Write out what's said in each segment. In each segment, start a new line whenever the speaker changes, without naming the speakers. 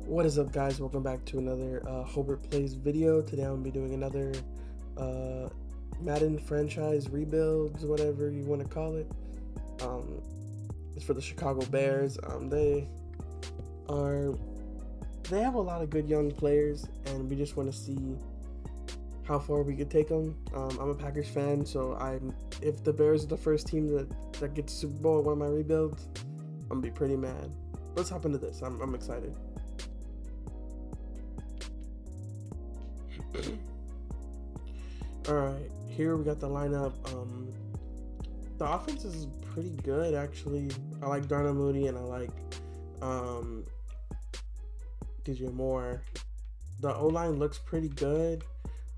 What is up, guys? Welcome back to another Hobart Plays video. Today I'm going to be doing another Madden franchise rebuilds, whatever you want to call it. It's for the Chicago Bears. They have a lot of good young players, and we just want to see how far we could take them. I'm a Packers fan, so if the Bears are the first team that gets Super Bowl at one of my rebuilds, I'm going to be pretty mad. Let's hop into this. I'm excited. Alright, here we got the lineup. The offense is pretty good, actually. I like Darnell Mooney and I like DJ Moore. The O-line looks pretty good.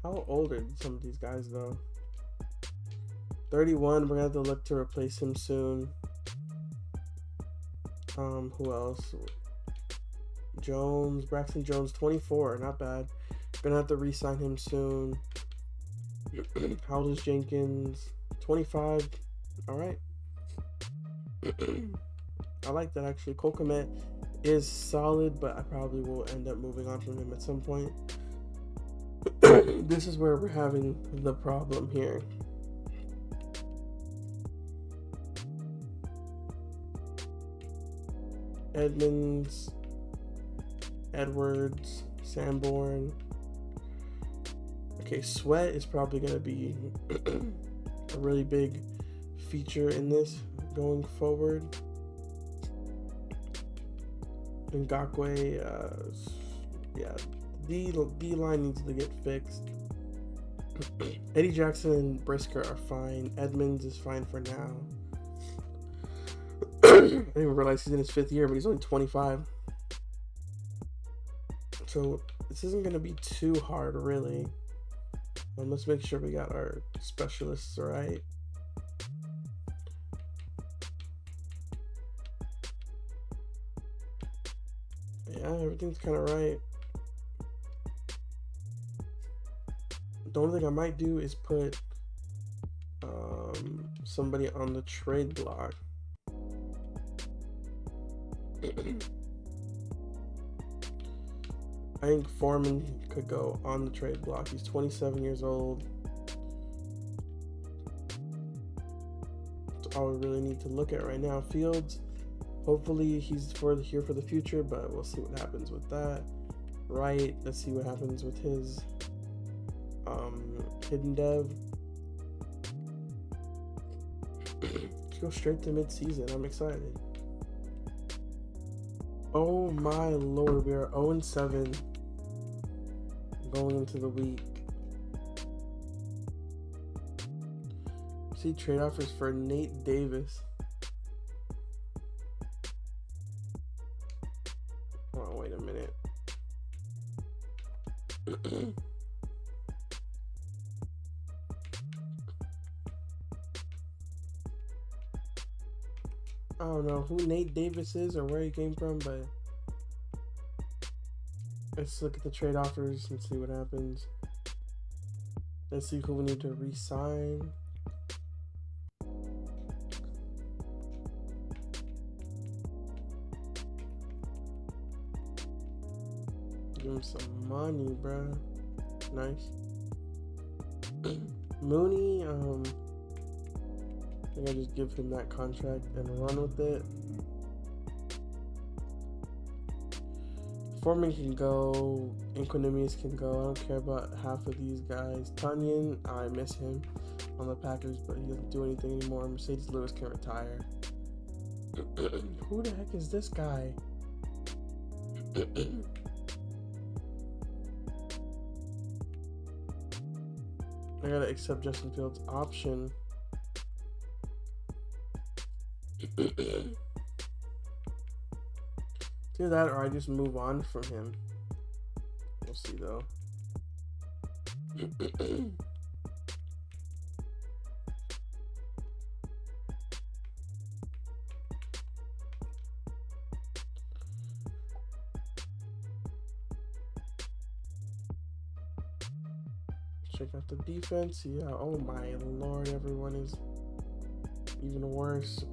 How old are some of these guys, though? 31, we're going to have to look to replace him soon. Who else? Braxton Jones, 24, not bad. Gonna have to re-sign him soon. How old is Jenkins? 25. Alright. I like that, actually. Cole Kmet is solid, but I probably will end up moving on from him at some point. This is where we're having the problem here. Edmonds, Edwards, Sanborn. Okay, Sweat is probably going to be a really big feature in this going forward. Ngakwe, yeah, D line needs to get fixed. Eddie Jackson and Brisker are fine. Edmonds is fine for now. I didn't even realize he's in his 5th year, but he's only 25. So this isn't going to be too hard, really. Let's make sure we got our specialists right. Yeah, everything's kind of right. The only thing I might do is put somebody on the trade block. I think Foreman could go on the trade block. He's 27 years old. That's all we really need to look at right now. Fields, hopefully he's here for the future, but we'll see what happens with that. Right, let's see what happens with his hidden dev. Let's go straight to mid-season. I'm excited. Oh my lord, we are 0-7 going into the week. See trade offers for Nate Davis. Oh, wait a minute. I don't know who Nate Davis is or where he came from, but let's look at the trade offers and see what happens. Let's see who we need to re-sign. Give him some money, bruh. Nice. Mooney, I think I just give him that contract and run with it. Foreman can go. Inquinemius can go. I don't care about half of these guys. Tunyon, I miss him on the Packers, but he doesn't do anything anymore. Mercedes Lewis can retire. Who the heck is this guy? I gotta accept Justin Fields' option. Do that, or I just move on from him. We'll see, though. Check out the defense. Yeah, oh my lord, everyone is even worse.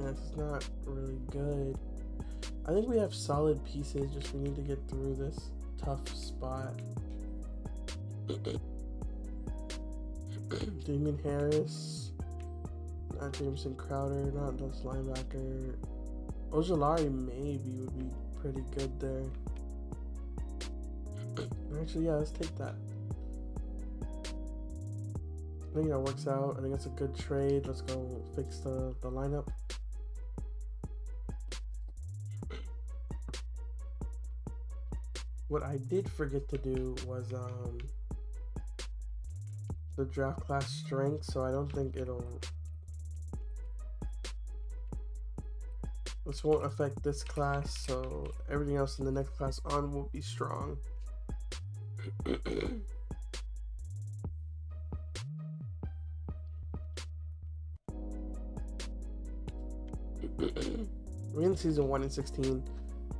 Yeah, this is not really good. I think we have solid pieces, just we need to get through this tough spot. Damien Harris, not Jameson Crowder, not this linebacker. Ojolari maybe would be pretty good there. Actually, yeah, let's take that. I think that works out. I think that's a good trade. Let's go fix the lineup. What I did forget to do was the draft class strength, so I don't think this won't affect this class, so everything else in the next class on will be strong. We're in season 1 and 16.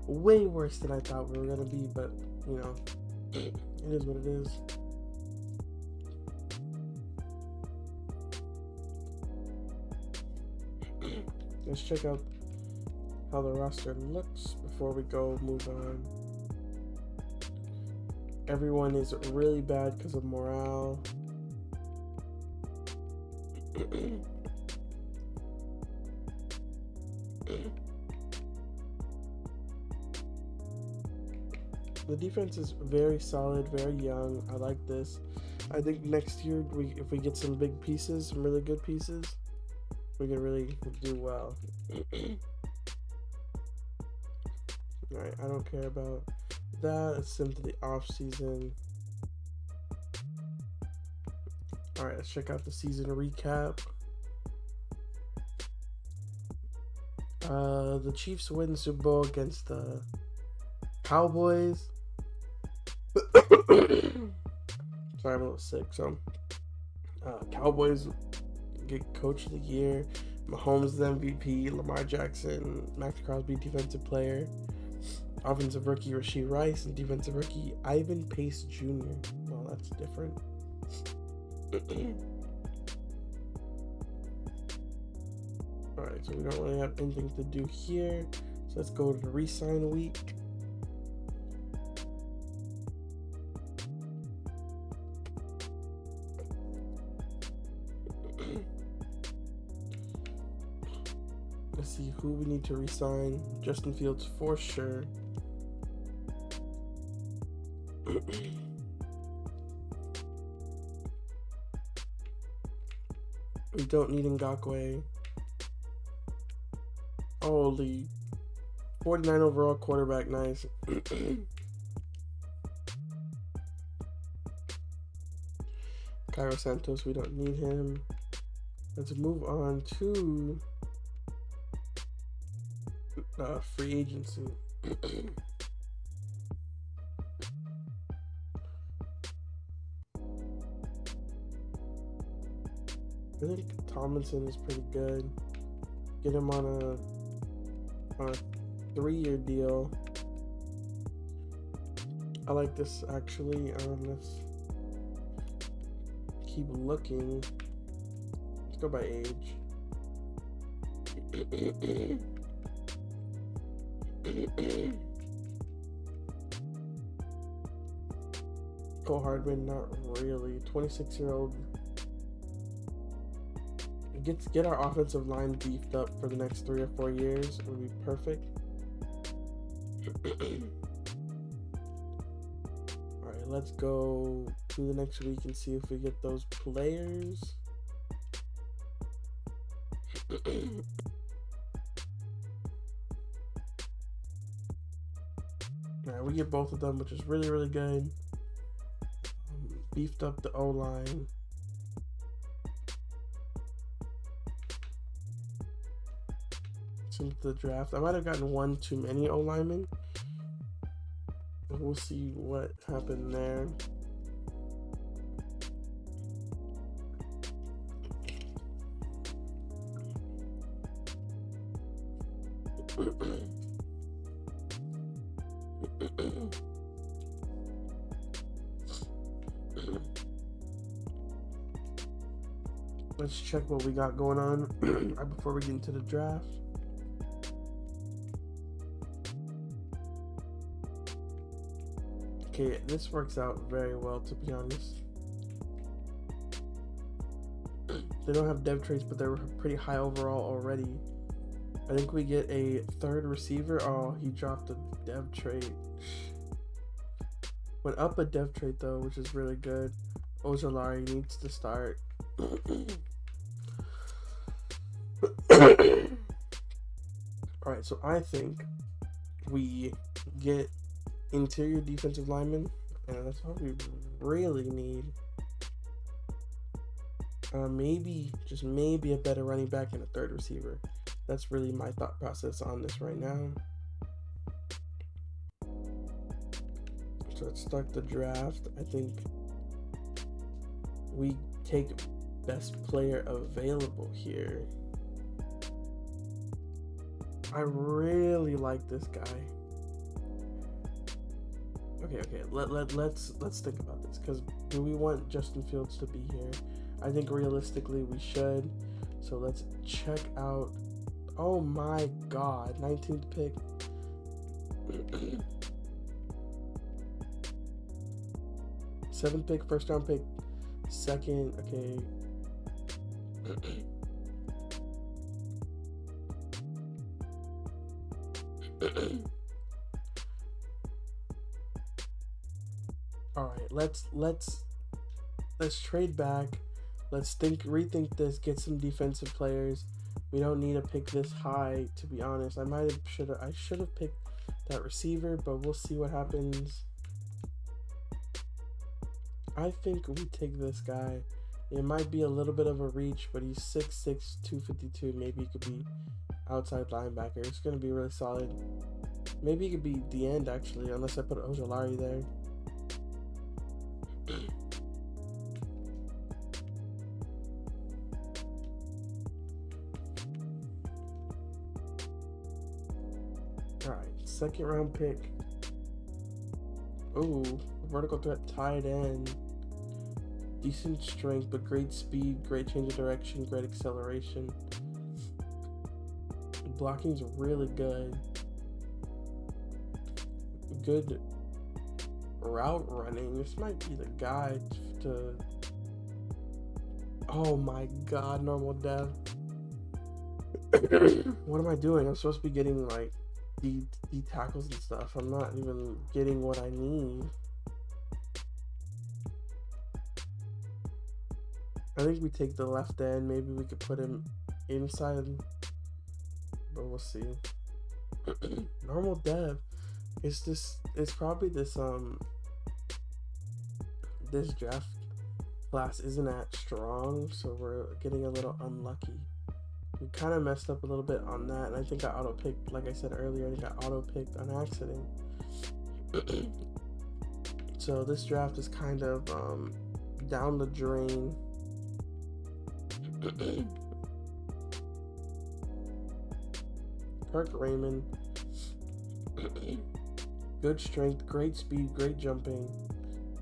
Way worse than I thought we were gonna be, but you know, it is what it is. Let's check out how the roster looks before we go move on. Everyone is really bad because of morale. The defense is very solid, very young. I like this. I think next year, if we get some big pieces, some really good pieces, we can really do well. Alright, I don't care about that. Let's send to the off season. Alright, let's check out the season recap. The Chiefs win the Super Bowl against the Cowboys. Sorry, I'm a little sick. So, Cowboys get Coach of the Year. Mahomes is the MVP. Lamar Jackson, Max Crosby, Defensive Player. Offensive Rookie Rashee Rice, and Defensive Rookie Ivan Pace Jr. Well, that's different. Alright, so we don't really have anything to do here. So let's go to the re-sign week. Let's see who we need to re-sign. Justin Fields for sure. We don't need Ngakoue. Holy. 49 overall quarterback, nice. Cairo Santos, we don't need him. Let's move on to free agency. I think Tomlinson is pretty good. Get him on a 3-year deal. I like this actually. Let's keep looking. Let's go by age. Cole Hardman, not really. 26-year-old. Get our offensive line beefed up for the next 3 or 4 years. It would be perfect. Alright, let's go to the next week and see if we get those players. Alright, we get both of them, which is really, really good. Beefed up the O-line. Since the draft, I might have gotten one too many O-linemen. We'll see what happened there. Let's check what we got going on right before we get into the draft. Okay, this works out very well, to be honest. They don't have dev traits, but they're pretty high overall already. I think we get a third receiver. Oh, he dropped a dev trait. Went up a dev trait though, which is really good. Ojolari needs to start. Alright, so I think we get interior defensive linemen, and that's what we really need. Maybe, just maybe a better running back and a third receiver. That's really my thought process on this right now. So let's start the draft. I think we take best player available here. I really like this guy. Okay. Let's think about this, because do we want Justin Fields to be here? I think realistically we should. So let's check out. Oh my God, 19th pick. 7th pick, first round pick, second. Okay. All right, let's trade back. Let's rethink this. Get some defensive players. We don't need to pick this high, to be honest. I should have picked that receiver, but we'll see what happens. I think we take this guy. It might be a little bit of a reach, but he's 6'6", 252. Maybe he could be outside linebacker. It's going to be really solid. Maybe he could be the end, actually, unless I put Ojolari there. Alright, second round pick. Ooh, vertical threat, tight end. Decent strength, but great speed, great change of direction, great acceleration. Blocking's really good. Good route running. This might be the guy to. Oh my God, normal dev. What am I doing? I'm supposed to be getting like the tackles and stuff. I'm not even getting what I need. I think we take the left end. Maybe we could put him inside, but we'll see. Normal dev. It's probably this draft class isn't that strong, so we're getting a little unlucky. We kind of messed up a little bit on that, and I think I auto-picked, like I said earlier, I think I auto-picked on accident. So this draft is kind of down the drain. Kirk Raymond. Good strength, great speed, great jumping.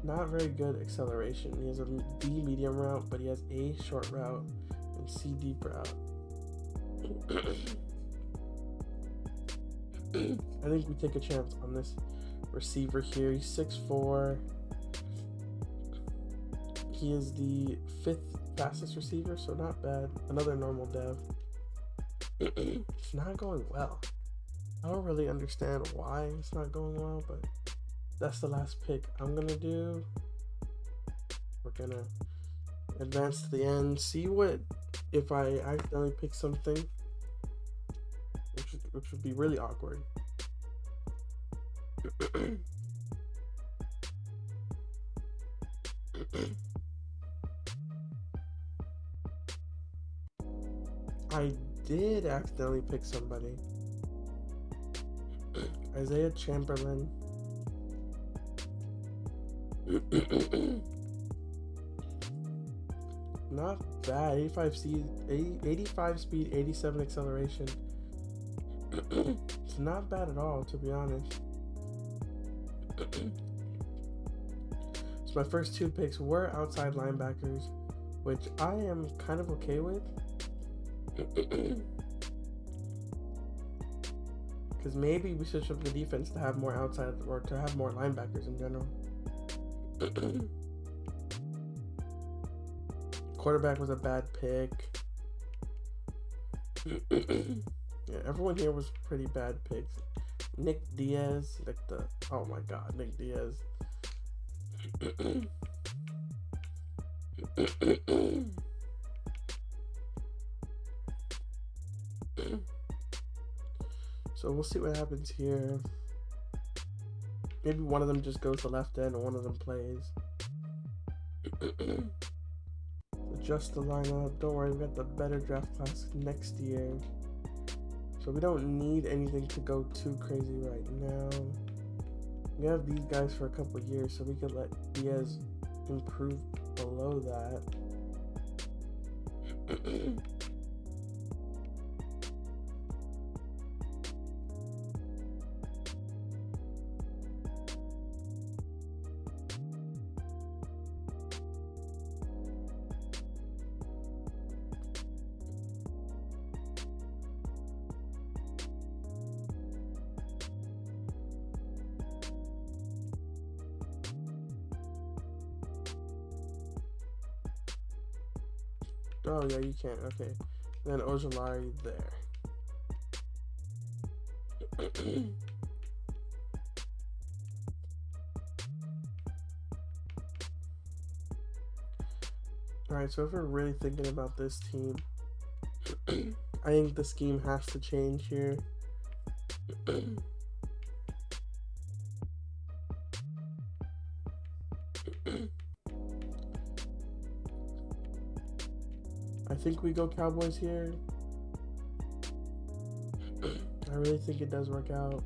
Not very good acceleration. He has a D medium route, but he has A short route and C deep route. I think we take a chance on this receiver here. He's 6'4". He is the 5th fastest receiver, so not bad. Another normal dev. It's not going well. I don't really understand why it's not going well, but that's the last pick I'm gonna do. We're gonna advance to the end, see what if I accidentally pick something, which would be really awkward. I did accidentally pick somebody. Isaiah Chamberlain. Not bad. 85 speed, 87 acceleration. It's not bad at all, to be honest. So my first 2 picks were outside linebackers, which I am kind of okay with. Because maybe we switch up the defense to have more outside, or to have more linebackers in general. Quarterback was a bad pick. Yeah, everyone here was pretty bad picks. Nick Diaz, oh my god, Nick Diaz. So we'll see what happens here. Maybe one of them just goes to left end and one of them plays. Adjust the lineup. Don't worry, we got the better draft class next year. So we don't need anything to go too crazy right now. We have these guys for a couple years, so we could let Diaz improve below that. Oh yeah, you can't. Okay. And then Ojolari there. Alright, so if we're really thinking about this team, I think the scheme has to change here. I think we go Cowboys here. I really think it does work out.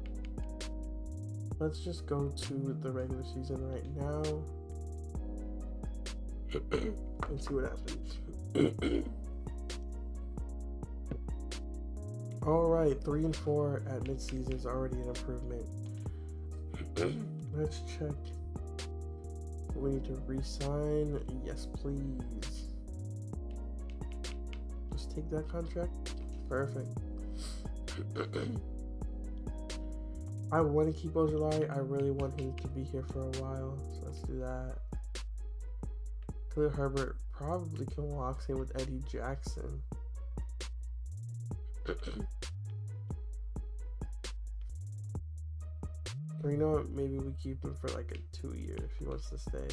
Let's just go to the regular season right now and see what happens. All right, 3-4 at midseason is already an improvement. Let's check. We need to re-sign. Yes, please. Just take that contract. Perfect. I want to keep Ojolari. I really want him to be here for a while, so let's do that. Khalil Herbert probably can walk. Same with Eddie Jackson. Or you know what? Maybe we keep him for like a 2 year if he wants to stay.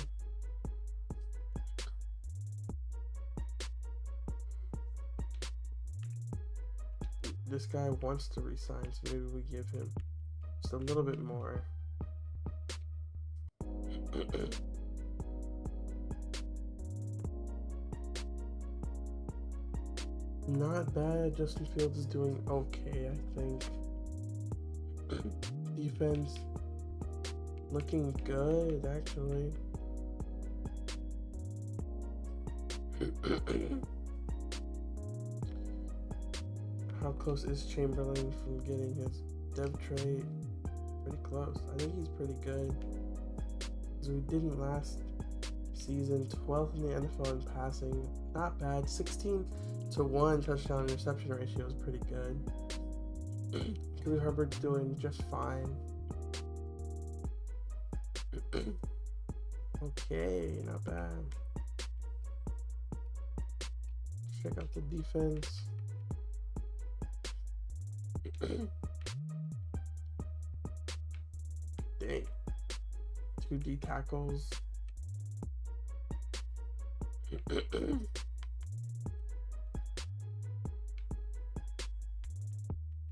This guy wants to resign, so maybe we give him just a little bit more. Not bad. Justin Fields is doing okay, I think. Defense looking good, actually. How close is Chamberlain from getting his dev trade? Pretty close. I think he's pretty good. Because we didn't last season. 12th in the NFL in passing. Not bad. 16-1 touchdown interception ratio is pretty good. Khalil Herbert's doing just fine. Okay, not bad. Check out the defense. Dang. 2 D tackles.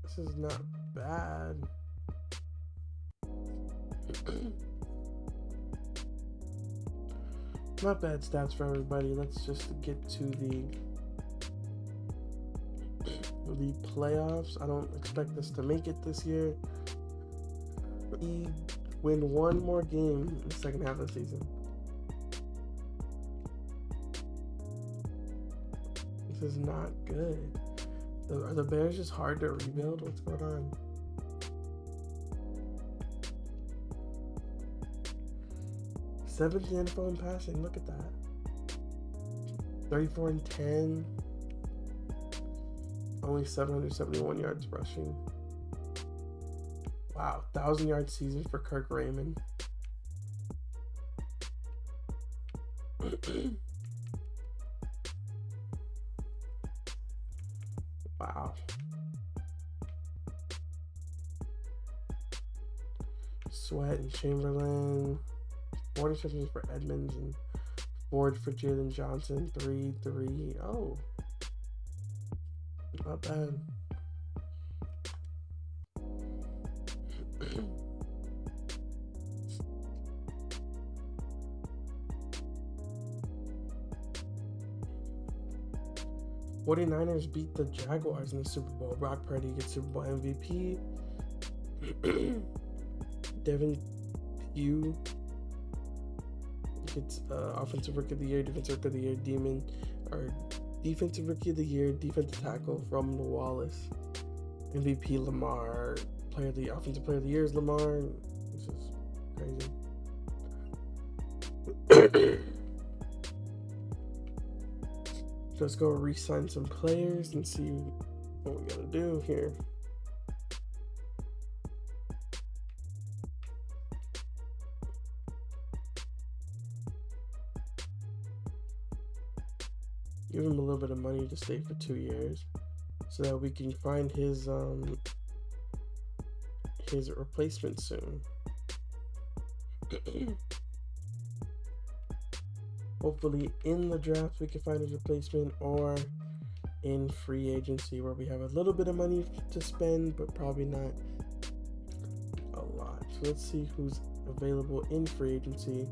This is not bad. Not bad stats for everybody. Let's just get to the playoffs. I don't expect us to make it this year. We win one more game in the second half of the season. This is not good. Are the Bears just hard to rebuild? What's going on? Seventh in NFL in passing. Look at that. 34-10. Only 771 yards rushing. Wow, 1,000-yard season for Kirk Raymond. Wow. Sweat and Chamberlain. 40 receptions for Edmonds and Ford for Jalen Johnson. 3-3. Oh. Not bad. '49ers beat the Jaguars in the Super Bowl. Brock Purdy gets Super Bowl MVP. Devin Pugh gets Offensive Rookie of the Year, Defensive Rookie of the Year, Defensive Rookie of the Year, Defensive Tackle from Wallace. MVP Lamar. Offensive Player of the Year is Lamar. This is crazy. Let's go re-sign some players and see what we gotta do here. Give him a little bit of money to stay for 2 years so that we can find his replacement soon. Hopefully in the draft we can find his replacement, or in free agency where we have a little bit of money to spend but probably not a lot. So let's see who's available in free agency.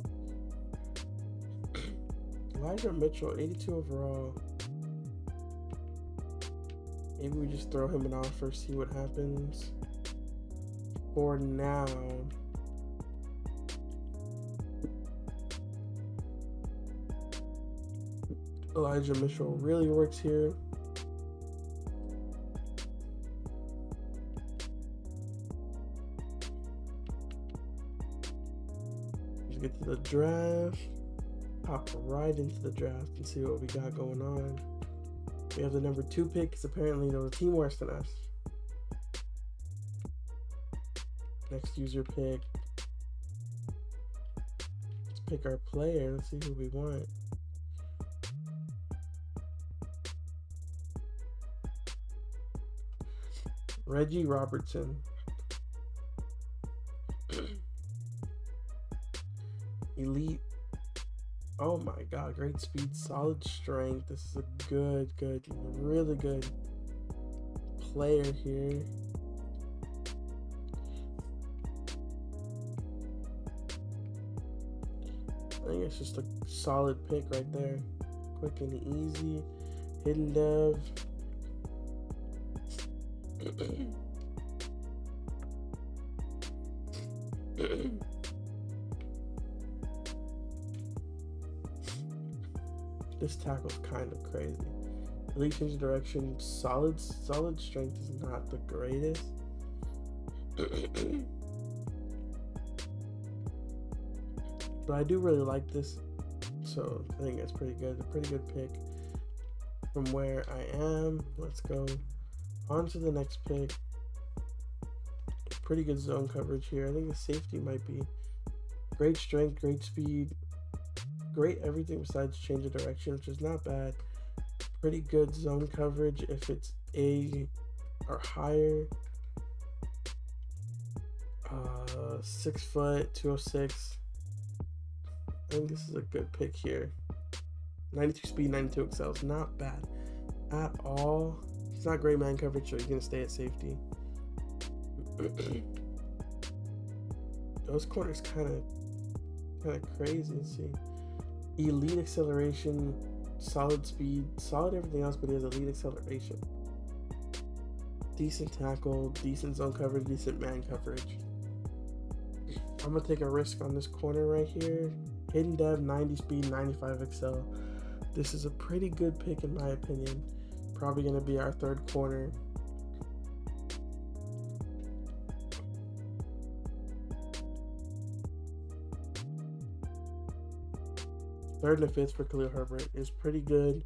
Elijah Mitchell, 82 overall. Maybe we just throw him an offer, see what happens. For now, Elijah Mitchell really works here. Let's get to the draft. Hop right into the draft and see what we got going on. We have the number 2 pick, because apparently there was a team worse than us. Next user pick. Let's pick our player. Let's see who we want. Reggie Robertson. Elite. Oh my god, great speed, solid strength. This is a really good player here. I think it's just a solid pick right there. Quick and easy. Hidden dev. This tackle's kind of crazy. Elite change of direction. Solid strength is not the greatest. But I do really like this, so I think it's pretty good. A pretty good pick from where I am. Let's go on to the next pick. Pretty good zone coverage here. I think the safety might be great strength, great speed, great everything besides change of direction, which is not bad. Pretty good zone coverage if it's A or higher. 6 foot, 206. I think this is a good pick here. 92 speed, 92 excels. Not bad at all. He's not great man coverage, so he's going to stay at safety. Those corners kind of crazy. Let's see. Elite acceleration, solid speed, solid everything else, but he has elite acceleration. Decent tackle, decent zone coverage, decent man coverage. I'm going to take a risk on this corner right here. Hidden dev, 90 speed, 95 excel. This is a pretty good pick in my opinion. Probably going to be our third corner. Third and fifth for Khalil Herbert is pretty good.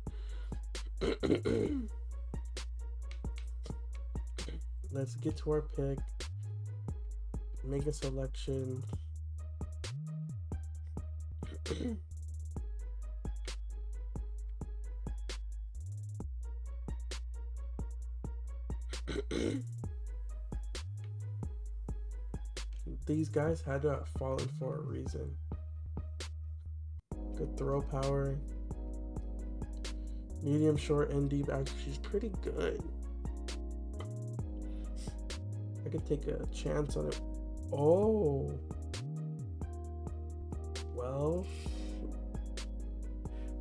Let's get to our pick. Make a selection. These guys had to have fallen for a reason. Good throw power. Medium, short, and deep. Actually, she's pretty good. I could take a chance on it. Oh. Well,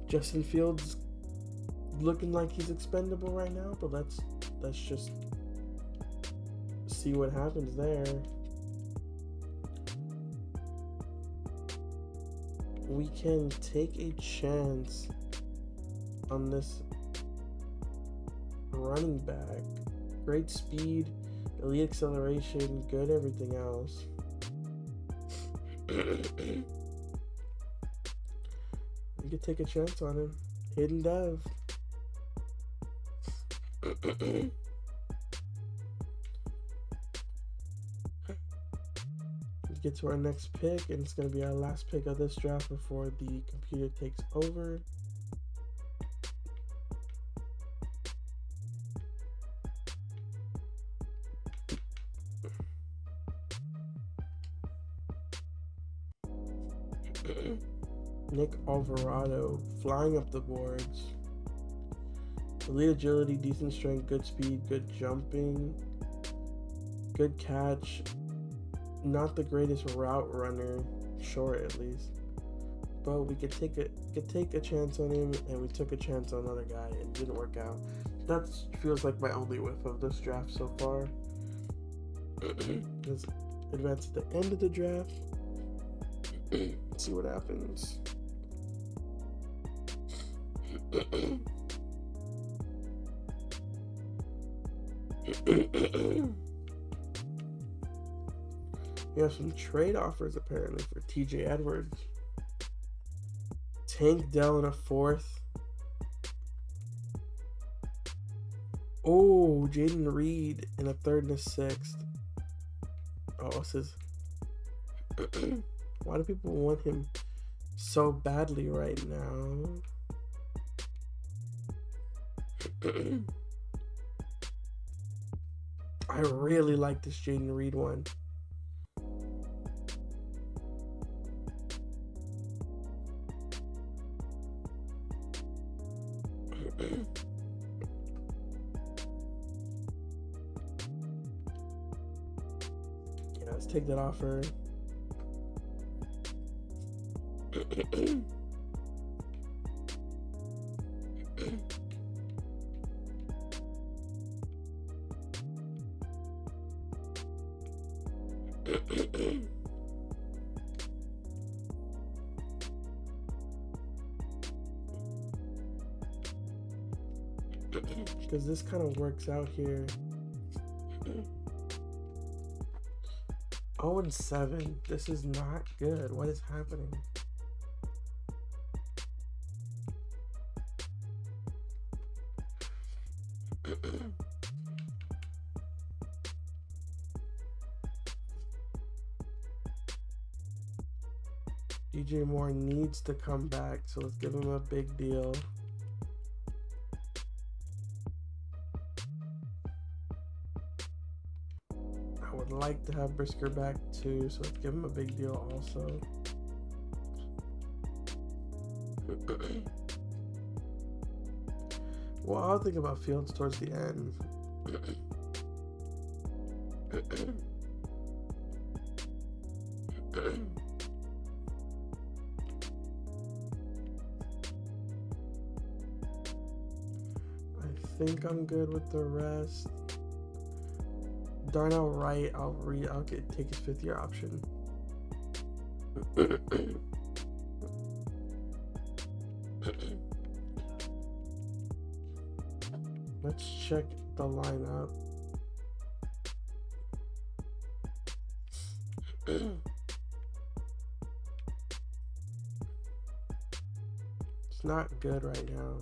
Justin Fields looking like he's expendable right now, but let's just see what happens there. We can take a chance on this running back. Great speed, elite acceleration, good everything else. We could take a chance on him. Hidden Dev. Get to our next pick, and it's going to be our last pick of this draft before the computer takes over. Nick Alvarado flying up the boards. Elite agility, decent strength, good speed, good jumping, good catch. Not the greatest route runner, short at least, but we could take a chance on him, and we took a chance on another guy, and it didn't work out. That feels like my only whiff of this draft so far. Let's advance to the end of the draft. Let's see what happens. We have some trade offers apparently for TJ Edwards. Tank Dell in a 4th. Oh, Jaden Reed in a 3rd and a 6th. Oh, this is. Why do people want him so badly right now? I really like this Jaden Reed one. Yeah, let's take that offer. Because this kind of works out here. 0-7. This is not good. What is happening? DJ Moore needs to come back, so let's give him a big deal. I would like to have Brisker back too, so let's give him a big deal also. Well, I'll think about Fields towards the end. I think I'm good with the rest. Darnell Wright, I'll take his 5th-year option. Let's check the lineup. It's not good right now.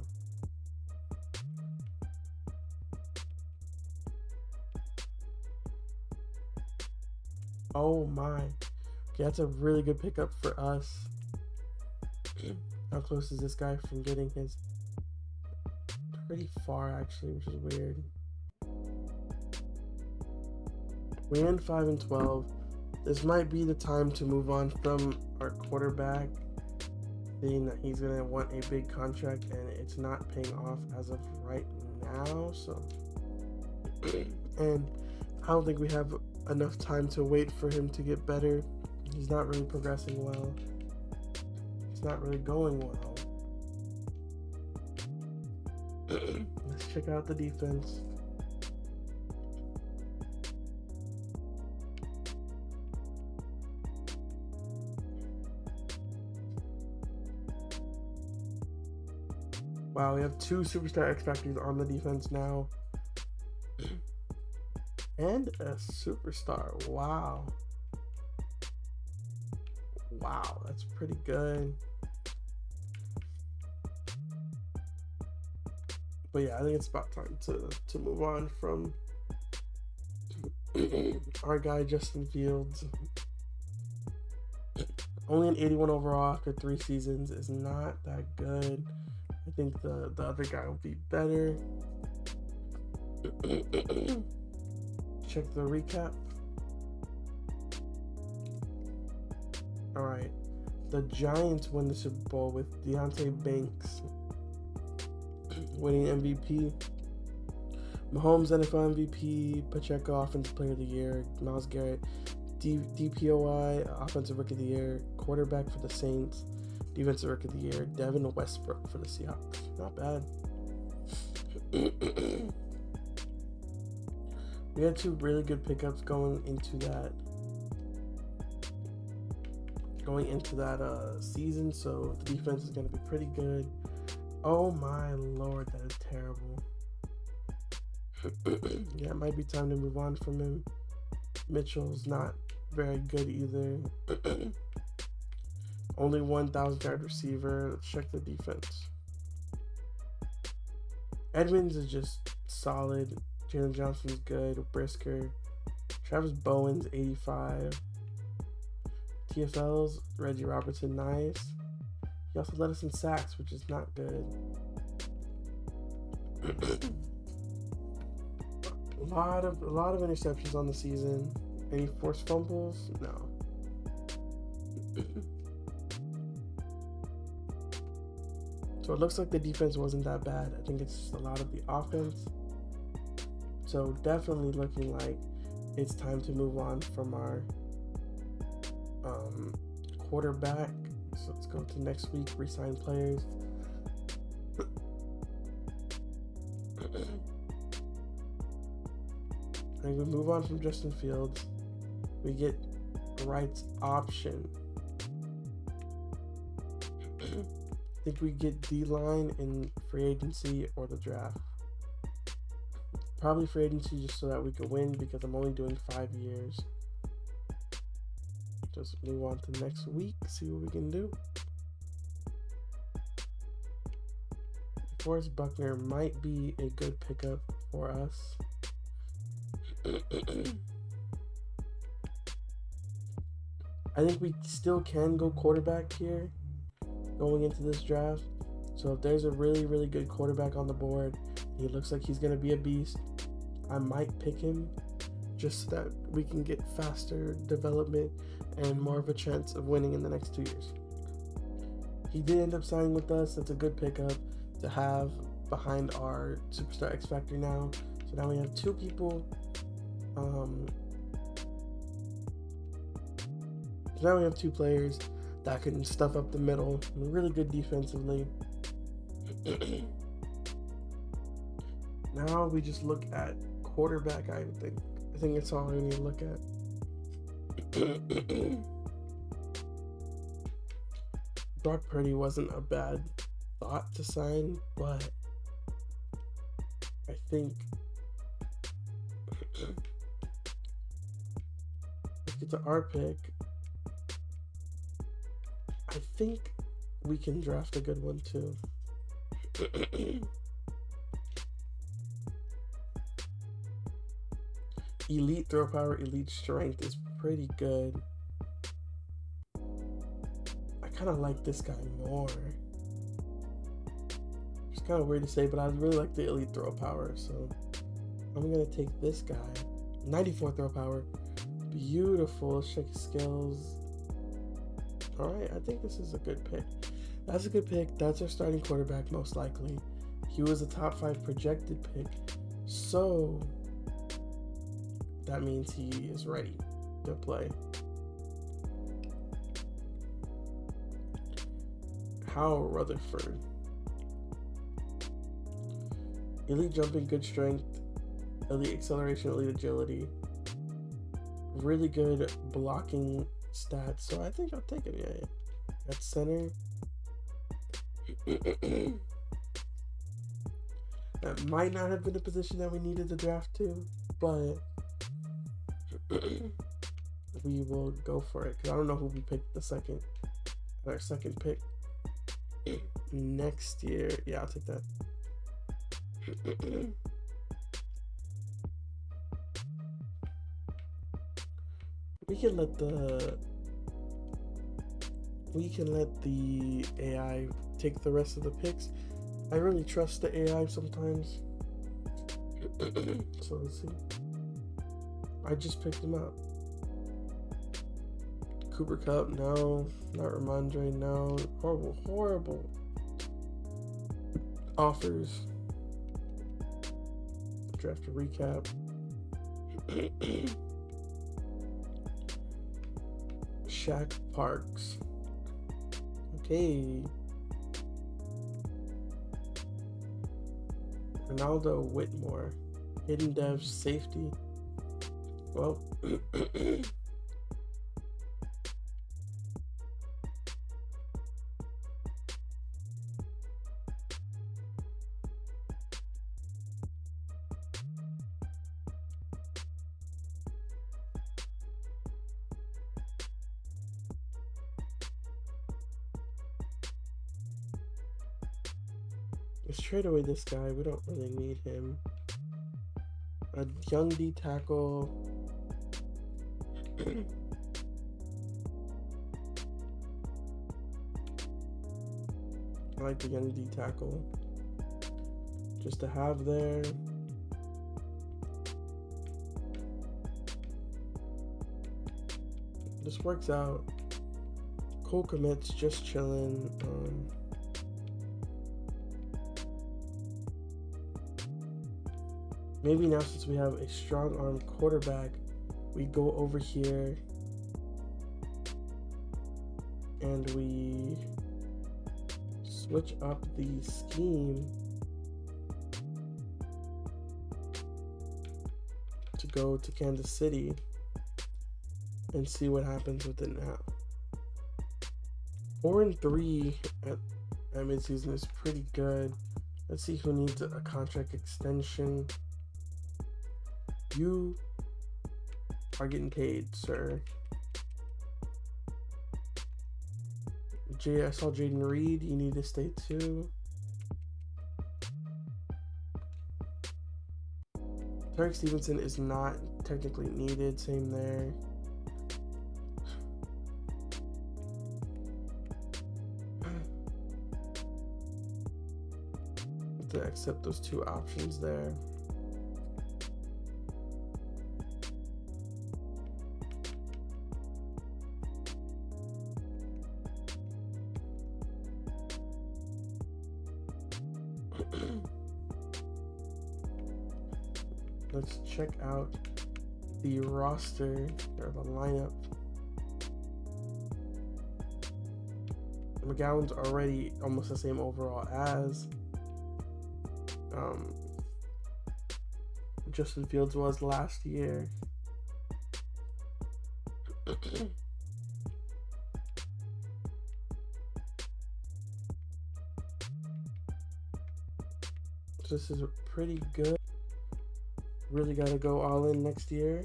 Oh my. Okay, that's a really good pickup for us. How close is this guy from getting his? Pretty far actually, which is weird. We end 5-12. This might be the time to move on from our quarterback, seeing that he's gonna want a big contract and it's not paying off as of right now. So, and I don't think we have enough time to wait for him to get better. He's not really progressing well. It's not really going well. Let's check out the defense. Wow, we have 2 superstar X Factors on the defense now. And a superstar. Wow. Wow, that's pretty good. But yeah, I think it's about time to move on from our guy Justin Fields. Only an 81 overall after 3 seasons is not that good. I think the other guy will be better. Check the recap. Alright. The Giants win the Super Bowl with Deonte Banks winning MVP. Mahomes NFL MVP. Pacheco Offensive Player of the Year. Myles Garrett DPOI Offensive Rookie of the Year. Quarterback for the Saints. Defensive Rookie of the Year. Devin Westbrook for the Seahawks. Not bad. We had 2 really good pickups going into that season, so the defense is going to be pretty good. Oh my lord, that is terrible. Yeah, it might be time to move on from him. Mitchell's not very good either. Only 1,000-yard receiver. Let's check the defense. Edmonds is just solid. Jalen Johnson's good. Brisker. Travis Bowen's 85. TFL's Reggie Robertson, nice. He also led us in sacks, which is not good. a lot of interceptions on the season. Any forced fumbles? No. So it looks like the defense wasn't that bad. I think it's just a lot of the offense. So definitely looking like it's time to move on from our quarterback. So let's go to next week, re-sign players. And we move on from Justin Fields. We get Wright's option. I think we get D-line in free agency or the draft. Probably free agency just so that we can win, because I'm only doing 5 years. Just move on to next week, see what we can do. Forrest Buckner might be a good pickup for us. I think we still can go quarterback here going into this draft. So if there's a really, really good quarterback on the board, he looks like he's going to be a beast, I might pick him just so that we can get faster development and more of a chance of winning in the next 2 years. He did end up signing with us. That's a good pickup to have behind our Superstar X Factor now. So now we have 2 people. So now we have 2 players that can stuff up the middle. Really good defensively. Now we just look at quarterback, I think that's all we need to look at. Brock Purdy wasn't a bad thought to sign, but I think let's get to our pick. I think we can draft a good one too. Elite throw power, elite strength is pretty good. I kind of like this guy more. It's kind of weird to say, but I really like the elite throw power, so I'm gonna take this guy. 94 throw power. Beautiful. Check skills. All right, I think this is a good pick. That's a good pick. That's our starting quarterback, most likely. He was a top 5 projected pick. So that means he is ready to play. Howell Rutherford. Elite jumping, good strength, elite acceleration, elite agility. Really good blocking stats. So I think I'll take him. Yeah. At center. That might not have been a position that we needed to draft to, but we will go for it because I don't know who we picked our second pick next year. Yeah, I'll take that. We can let the AI take the rest of the picks. I really trust the AI sometimes. So let's see. I just picked him up. Cooper Kupp, no. Not Ramondre, no. Horrible offers. Draft a recap. Shaq Parks. Okay. Ronaldo Whitmore. Hidden Dev safety. Well, let's trade away this guy. We don't really need him. A young D tackle. I like the young D tackle. Just to have there. This works out. Cole Kmet's just chilling. Maybe now, since we have a strong arm quarterback, we go over here and we switch up the scheme to go to Kansas City and see what happens with it now. 4-3 at midseason is pretty good. Let's see who needs a contract extension. You are getting paid, sir. I saw Jaden Reed. You need to stay too. Tarek Stevenson is not technically needed. Same there. Have to accept those two options there. Let's check out the roster or the lineup. McGowan's already almost the same overall as Justin Fields was last year. This is pretty good. Really got to go all in next year.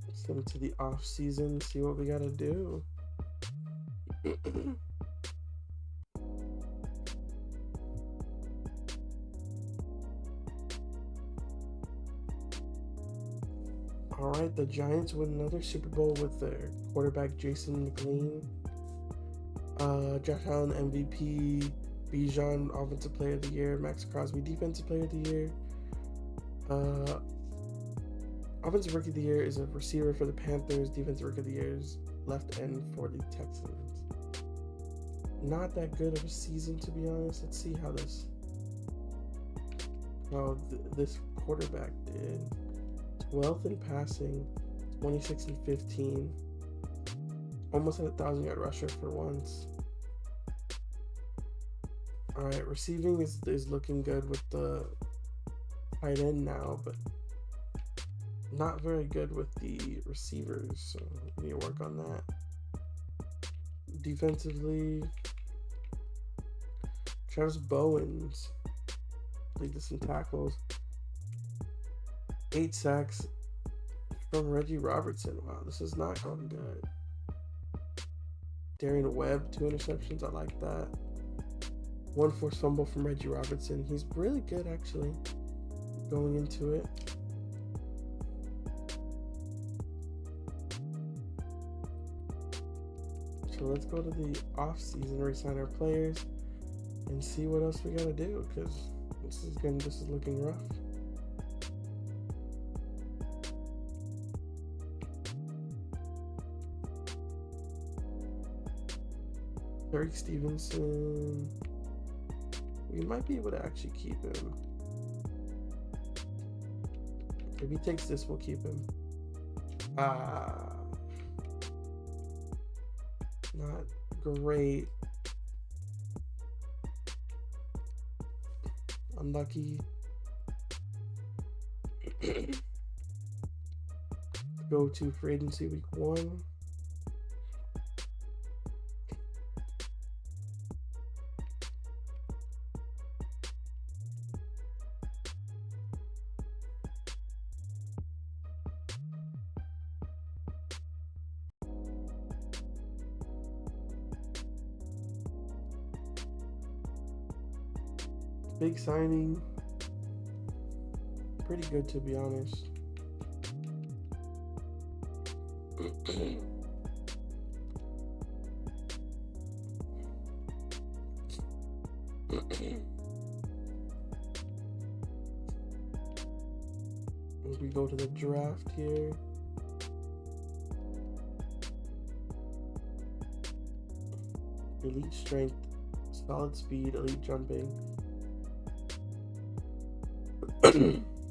Let's go to the off season, see what we got to do. All right, the Giants win another Super Bowl with their quarterback Jason McLean. Josh Allen MVP, Bijan, Offensive Player of the Year. Max Crosby, Defensive Player of the Year. Offensive Rookie of the Year is a receiver for the Panthers. Defensive Rookie of the Year is left end for the Texans. Not that good of a season, to be honest. Let's see how this quarterback did. 12th in passing, 26 and 15. Almost at 1,000-yard rusher for once. All right, receiving is looking good with the tight end now, but not very good with the receivers, so we need to work on that. Defensively, Travis Bowens leads us in tackles. 8 sacks from Reggie Robertson. Wow, this is not going good. Darian Webb, 2 interceptions. I like that. 1 forced fumble from Reggie Robertson. He's really good, actually, going into it. So let's go to the off-season, re-sign our players, and see what else we gotta do, because this is looking rough. Eric Stevenson, we might be able to actually keep him. If he takes this, we'll keep him. Not great. Unlucky. Go to free agency week 1. Big signing. Pretty good, to be honest. As we go to the draft here. Elite strength, solid speed, elite jumping.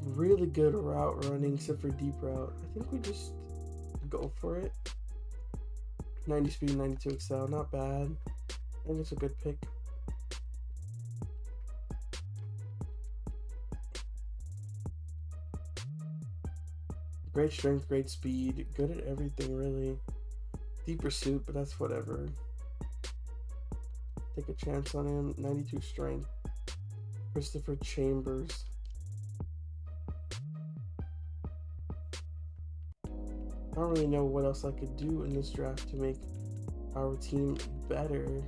Really good route running, except for deep route. I think we just go for it. 90 speed, 92 excel, not bad. I think it's a good pick. Great strength, great speed, good at everything really. Deep pursuit, but that's whatever. Take a chance on him. 92 strength. Christopher Chambers. I don't really know what else I could do in this draft to make our team better.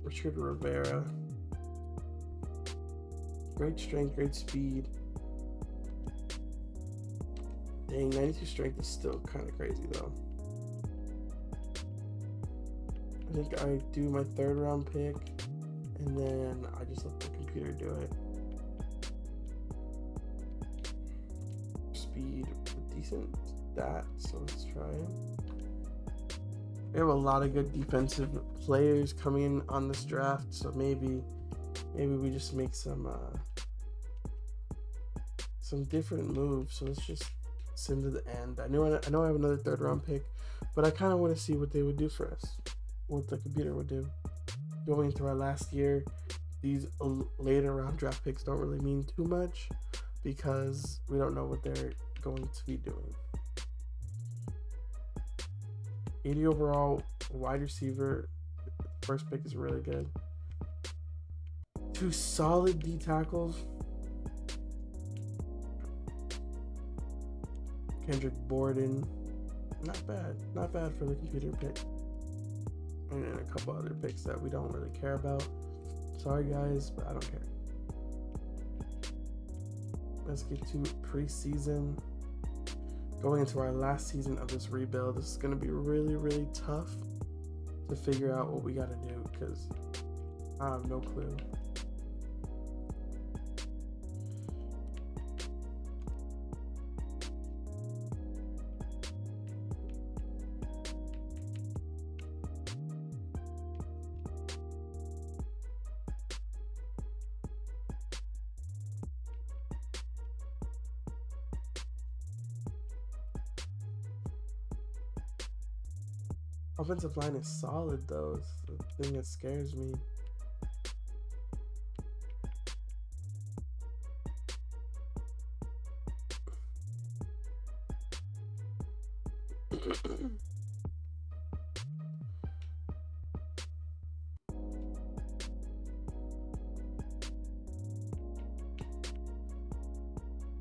Richard Rivera. Great strength, great speed. Dang, 92 strength is still kind of crazy though. I think I do my 3rd round pick and then I just let the computer do it. Speed, decent stats, so let's try it. We have a lot of good defensive players coming in on this draft, so maybe we just make some different moves. So let's just send to the end. I know I have another 3rd round pick, but I kind of want to see what they would do for us, what the computer would do. Going into our last year, these later round draft picks don't really mean too much because we don't know what they're going to be doing. 80 overall, wide receiver. First pick is really good. 2 solid D tackles. Kendrick Borden. Not bad for the computer pick. And then a couple other picks that we don't really care about. Sorry guys, but I don't care. Let's get to preseason. going into our last season of this rebuild. This is going to be really, really tough to figure out what we got to do because I have no clue. Offensive line is solid though. It's the thing that scares me.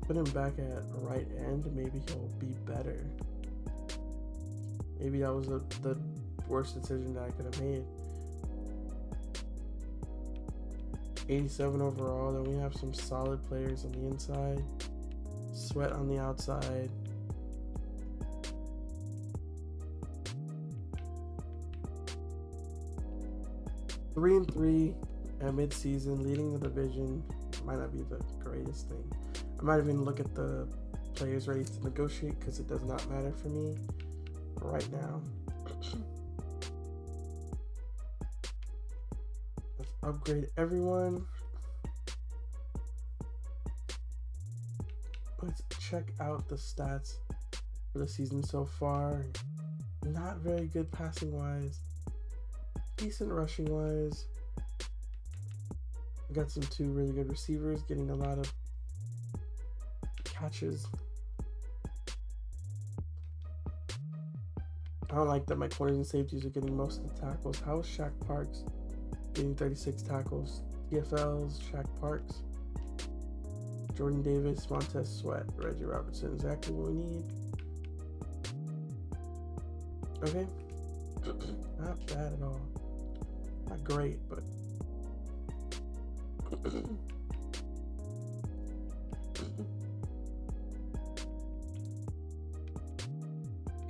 Put him back at right end, maybe he'll be better. Maybe that was the worst decision that I could have made. 87 overall, then we have some solid players on the inside. Sweat on the outside. Three and 3 at mid-season, leading the division. Might not be the greatest thing. I might even look at the players ready to negotiate because it does not matter for me right now. Let's upgrade everyone. Let's check out the stats for the season so far. Not very good passing wise, decent rushing wise. We got some two really good receivers getting a lot of catches. I don't like that my corners and safeties are getting most of the tackles. How is Shaq Parks getting 36 tackles? TFLs, Shaq Parks, Jordan Davis, Montez Sweat, Reggie Robertson. Exactly what we need. Okay. Not bad at all. Not great, but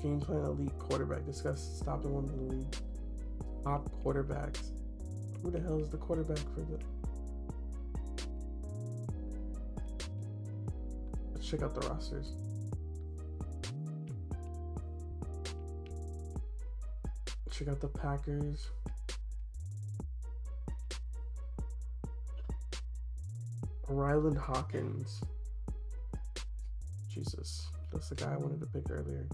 game plan elite quarterback. Discuss stopping one of the league's top quarterbacks. Who the hell is the quarterback for the? Let's check out the rosters. Check out the Packers. Ryland Hawkins. Jesus, that's the guy I wanted to pick earlier.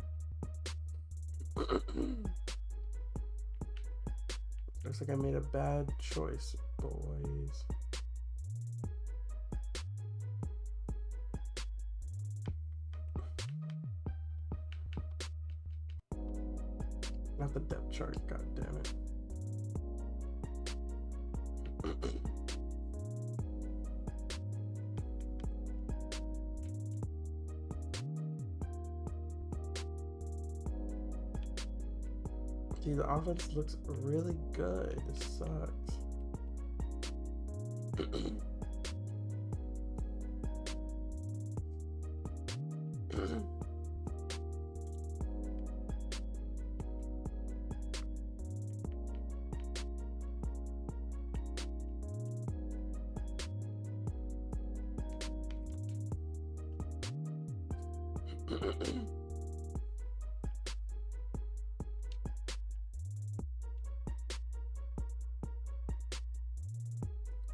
Looks like I made a bad choice, boys. Not the depth chart, god damn it. See, the offense looks really good. It sucks.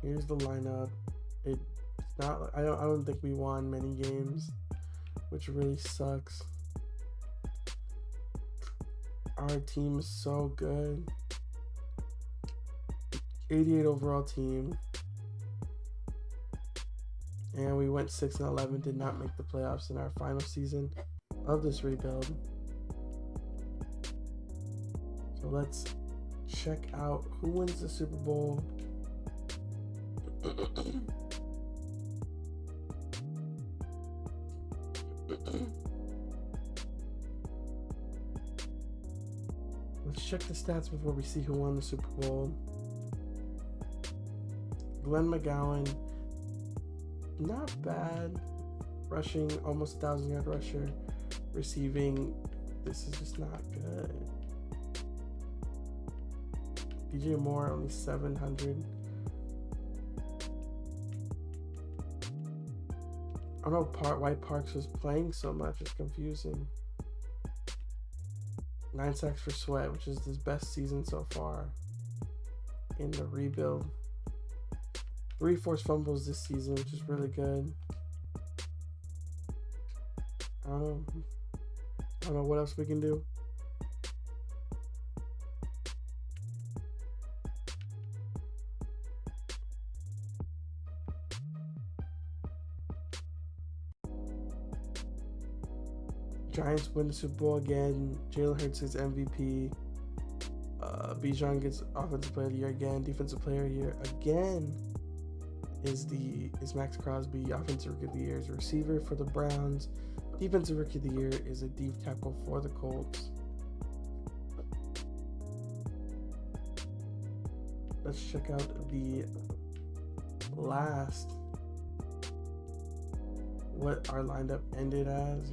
Here's the lineup. It's not. I don't think we won many games, which really sucks. Our team is so good. 88 overall team, and we went 6-11. Did not make the playoffs in our final season of this rebuild. So let's check out who wins the Super Bowl. Let's check the stats before we see who won the Super Bowl. Glenn McGowan, not bad. Rushing, almost 1,000-yard rusher. Receiving, this is just not good. DJ Moore only 700. I don't know why Parks was playing so much. It's confusing. 9 sacks for Sweat, which is his best season so far in the rebuild. 3 forced fumbles this season, which is really good. I don't know what else we can do. Giants win the Super Bowl again. Jalen Hurts is MVP. Bijan gets Offensive Player of the Year again. Defensive Player of the Year again is Max Crosby. Offensive Rookie of the Year is a receiver for the Browns. Defensive Rookie of the Year is a deep tackle for the Colts. Let's check out the last, what our lineup ended as.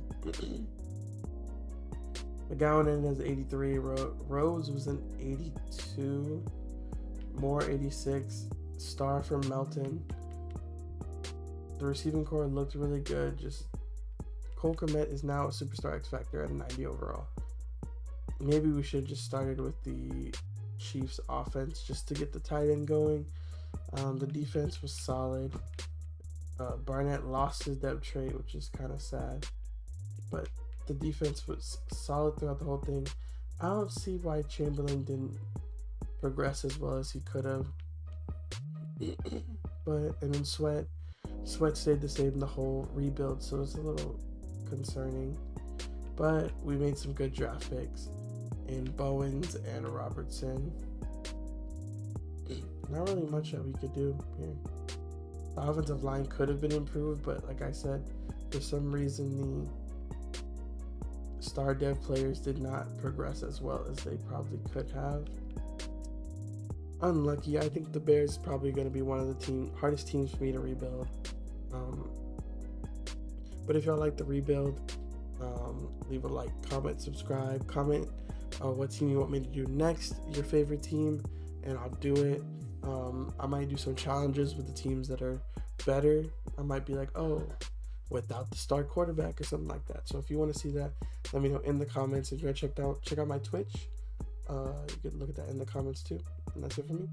McGowan ended as 83. Rhodes was an 82. Moore 86. Star from Melton. The receiving core looked really good. Just Cole Kmet is now a superstar X Factor at a 90 overall. Maybe we should have just started with the Chiefs offense just to get the tight end going. The defense was solid. Barnett lost his depth trait, which is kind of sad. But the defense was solid throughout the whole thing. I don't see why Chamberlain didn't progress as well as he could have. And then Sweat stayed the same the whole rebuild, so it's a little concerning. But we made some good draft picks in Bowens and Robertson. Not really much that we could do here. The offensive line could have been improved, but like I said, for some reason the star dev players did not progress as well as they probably could have. Unlucky. I think the Bears is probably going to be one of the hardest teams for me to rebuild. But if y'all like the rebuild, leave a like, comment, subscribe, comment what team you want me to do next, your favorite team, and I'll do it. I might do some challenges with the teams that are better. I might be like, oh, without the star quarterback or something like that. So if you want to see that, let me know in the comments. If you're gonna check out my Twitch, you can look at that in the comments too. And that's it for me.